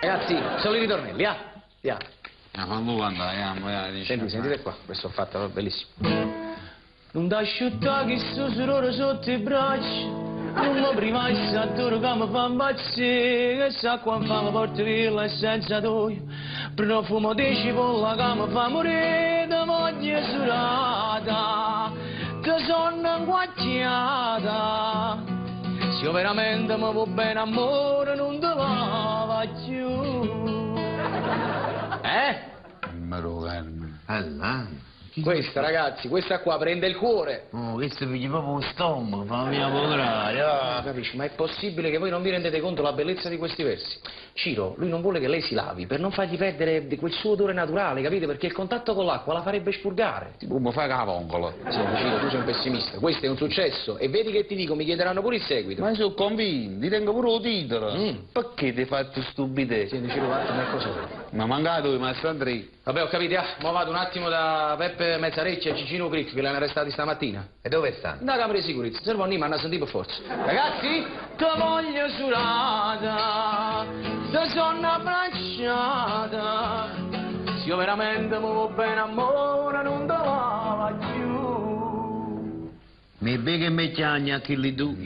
Ragazzi, sono i ritornelli, via. Quando andiamo, Sentite qua, questo ho fatto, bellissimo. Non t'asciuttare che sto sorore sotto i bracci, non mi prima il sattore che mi fa impazzire, che sa quando fa mi porta via l'essenza tua, profumo di cipolla che mi fa morire, ti voglio surata, ti sono inguacciata, se io veramente mi vuoi bene amore non te lava più. Maro Carmine. Allora. Questa, ragazzi, questa qua prende il cuore. Oh, questo piglia proprio un stomaco, fammi mia potrare. Capisci? Ma è possibile che voi non vi rendete conto della bellezza di questi versi? Ciro, lui non vuole che lei si lavi per non fargli perdere di quel suo odore naturale, capite? Perché il contatto con l'acqua la farebbe spurgare. Tipo come fai la vongola. Senti, Ciro, tu sei un pessimista. Questo è un successo. E vedi che ti dico, mi chiederanno pure il seguito. Ma sono convinto, ti tengo pure il titolo. Perché ti hai fatto stupidezza? Senti, Ciro, vattene a cosa vuoi? Ma mancato il Mastro Andrei. Vabbè, ho capito, mo vado un attimo da Peppe Mezzareccia e Cicino Crick, che li hanno arrestati stamattina. E dove sta? Da camera di sicurezza, se non mi hanno sentito per forza. Ragazzi, ti voglio surata, ti sono abbracciata, se io veramente mi vuoi bene amore non te lava più. Mi becca e mi chiagna che li tu.